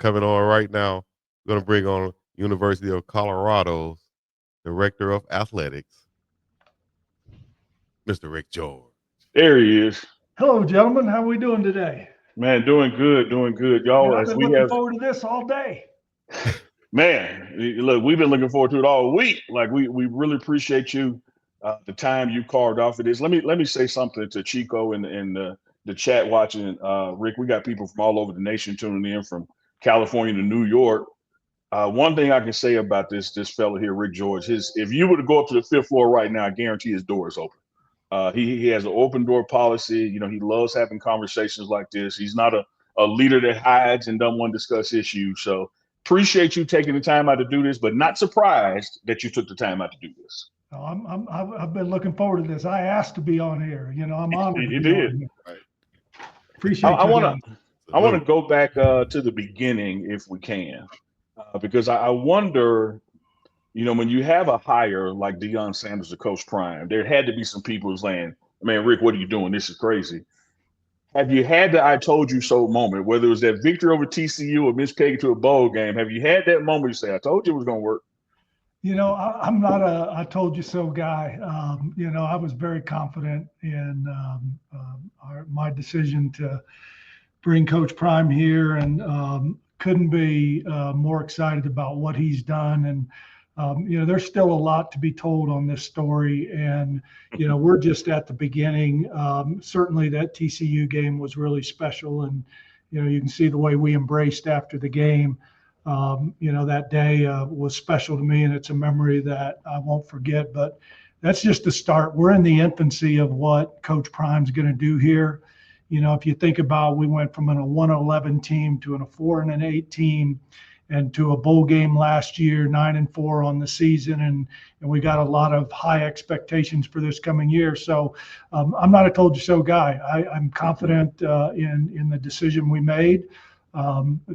Coming on right now, we're going to bring on University of Colorado's Director of Athletics, Mr. Rick George. There he is. Hello, gentlemen. How are we doing today? Man, doing good, Man, y'all. I've As been we looking have, forward to this all day. man, look, we've been looking forward to it all week. Like we really appreciate you, the time you carved off of this. Let me say something to Chico and the chat watching. Rick, we got people from all over the nation tuning in, from California to New York. One thing I can say about this fella here, Rick George, if you were to go up to the fifth floor right now, I guarantee his door is open. He has an open door policy. He loves having conversations like this. He's not a leader that hides and doesn't want to discuss issues. So appreciate you taking the time out to do this, but not surprised that you took the time out to do this. I've been looking forward to this. I asked to be on here. I'm honored to You be did. on here. Right. Appreciate I you want guys. to I want to go back to the beginning if we can, because I wonder, when you have a hire like Deion Sanders to Coach Prime, there had to be some people saying, "Man, Rick, what are you doing? This is crazy." Have you had the "I told you so" moment, whether it was that victory over TCU or Miss Peggy to a bowl game? Have you had that moment you say, "I told you it was going to work"? I'm not a "I told you so" guy. I was very confident in my decision to bring Coach Prime here, and couldn't be more excited about what he's done. And there's still a lot to be told on this story, and we're just at the beginning. Certainly, that TCU game was really special, and you can see the way we embraced after the game. That day was special to me, and it's a memory that I won't forget. But that's just the start. We're in the infancy of what Coach Prime's going to do here. If you think about, we went from a 1-11 team to a 4-8 team, and to a bowl game last year, 9-4 on the season, and we got a lot of high expectations for this coming year. So I'm not a "told you so" guy. I'm confident in the decision we made.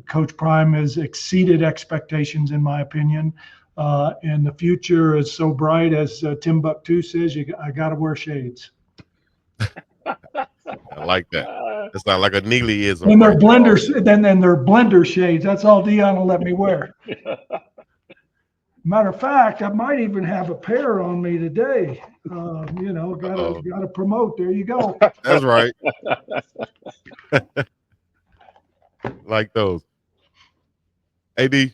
Coach Prime has exceeded expectations, in my opinion, and the future is so bright, as Timbuktu says, I got to wear shades. I like that. It's not like a Neelyism. And they're Right? blenders. Then they're blender shades. That's all Deion will let me wear. Matter of fact, I might even have a pair on me today. Gotta promote. There you go. That's right. Like those. AD,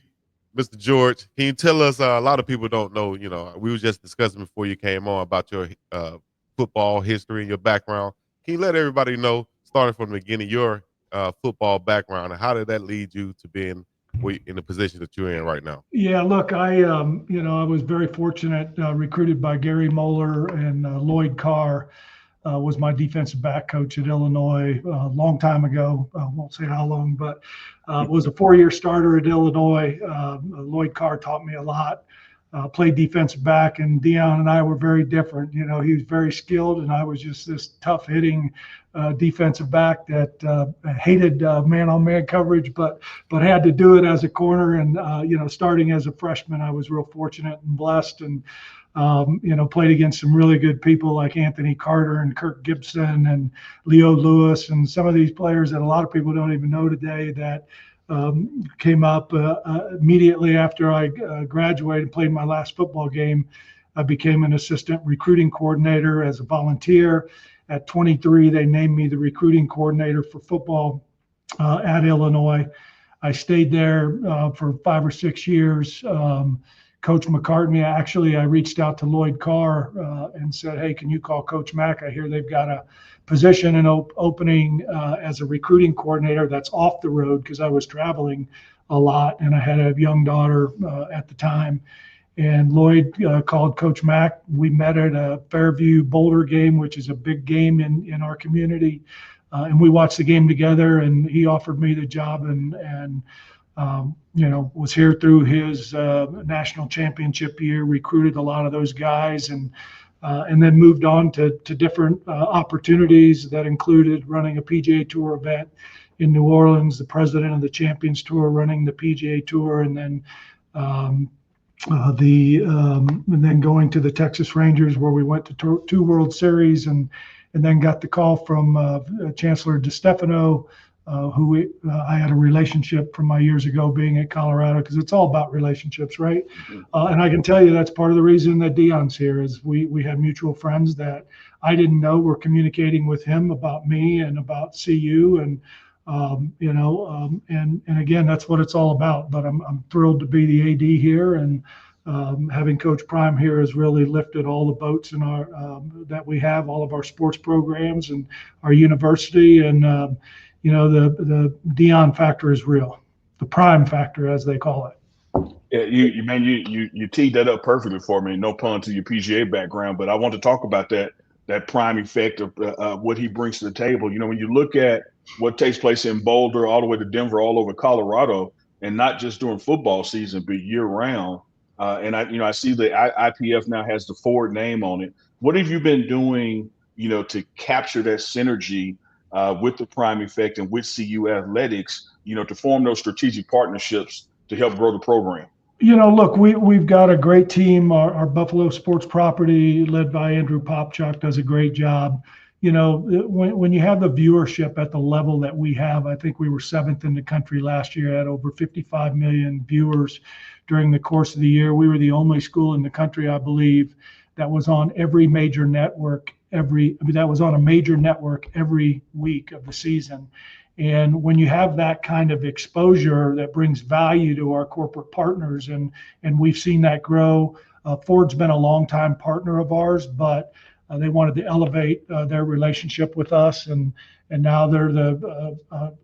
Mr. George, can you tell us, a lot of people don't know, we were just discussing before you came on about your football history and your background. Can you let everybody know, starting from the beginning, your football background, and how did that lead you to being in the position that you're in right now? Yeah, look, I was very fortunate, recruited by Gary Moeller, and Lloyd Carr was my defensive back coach at Illinois a long time ago. I won't say how long, but was a 4-year starter at Illinois. Lloyd Carr taught me a lot. Played defensive back, and Deion and I were very different. He was very skilled, and I was just this tough hitting defensive back that hated man-on-man coverage, but had to do it as a corner. And starting as a freshman, I was real fortunate and blessed, and played against some really good people like Anthony Carter and Kirk Gibson and Leo Lewis, and some of these players that a lot of people don't even know today that came up immediately after I graduated and played my last football game. I became an assistant recruiting coordinator as a volunteer. At 23, they named me the recruiting coordinator for football at Illinois. I stayed there for 5 or 6 years. Coach McCartney, I reached out to Lloyd Carr and said, "Hey, can you call Coach Mack? I hear they've got a position and opening as a recruiting coordinator that's off the road," because I was traveling a lot and I had a young daughter at the time. And Lloyd called Coach Mack. We met at a Fairview Boulder game, which is a big game in our community. And we watched the game together, and he offered me the job, and was here through his national championship year, recruited a lot of those guys, and then moved on to different opportunities that included running a PGA Tour event in New Orleans, the president of the Champions Tour, running the PGA Tour, and then and then going to the Texas Rangers, where we went to 2 World Series, and then got the call from Chancellor DeStefano I had a relationship from my years ago being at Colorado, because it's all about relationships, right? And I can tell you that's part of the reason that Deion's here is we had mutual friends that I didn't know were communicating with him about me and about CU, and and again, that's what it's all about. But I'm thrilled to be the AD here, and having Coach Prime here has really lifted all the boats in our that we have, all of our sports programs and our university, and the Deion factor is real, the Prime factor as they call it. Yeah, you teed that up perfectly for me. No pun to your PGA background, but I want to talk about that Prime effect of what he brings to the table. When you look at what takes place in Boulder, all the way to Denver, all over Colorado, and not just during football season, but year round. And I see the IPF now has the Ford name on it. What have you been doing, to capture that synergy with the Prime effect and with CU athletics, to form those strategic partnerships to help grow the program? Look, we've got a great team. Our Buffalo sports property, led by Andrew Popchuk, does a great job. When you have the viewership at the level that we have, I think we were 7th in the country last year, at over 55 million viewers during the course of the year. We were the only school in the country, I believe, that was on every major network that was on a major network every week of the season. And when you have that kind of exposure, that brings value to our corporate partners, and we've seen that grow. Ford's been a longtime partner of ours, but they wanted to elevate their relationship with us, and now they're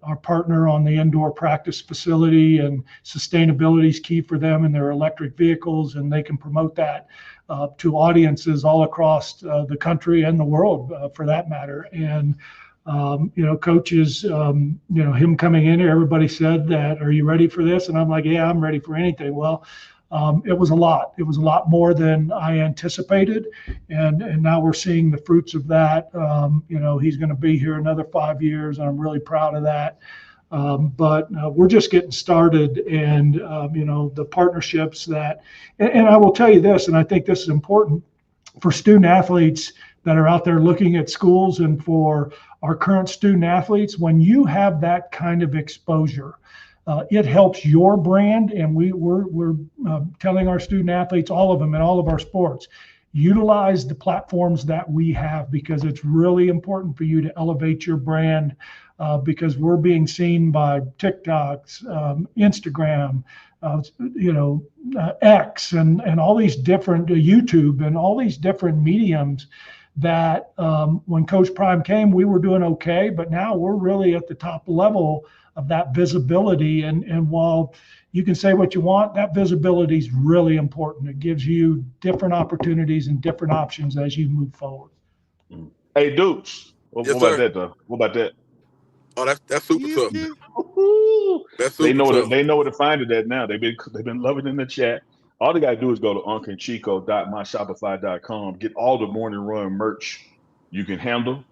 our partner on the indoor practice facility, and sustainability is key for them in their electric vehicles, and they can promote that to audiences all across the country and the world, for that matter. And coaches, him coming in here, everybody said that, "Are you ready for this?" And I'm like, "Yeah, I'm ready for anything." Well, it was a lot. It was a lot more than I anticipated, and now we're seeing the fruits of that. He's going to be here another 5 years, and I'm really proud of that. But we're just getting started, and the partnerships that, and I will tell you this, and I think this is important for student athletes that are out there looking at schools, and for our current student athletes, when you have that kind of exposure, it helps your brand. And we're telling our student athletes, all of them in all of our sports, utilize the platforms that we have, because it's really important for you to elevate your brand, because we're being seen by TikToks, Instagram, X, and all these different YouTube, and all these different mediums that when Coach Prime came, we were doing okay, but now we're really at the top level of that visibility. And while you can say what you want, that visibility is really important. It gives you different opportunities and different options as you move forward. Hey, Dukes, Yes, what about sir. that, though? What about that? Oh, that's super tough. That's They super know tough. they know where to find it at now. They've been loving it in the chat. All they gotta do is go to uncleandchico.myshopify.com. Get all the Morning Run merch you can handle.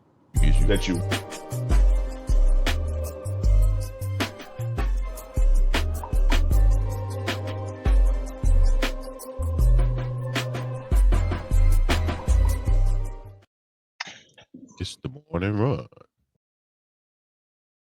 That you. It's the Morning Run.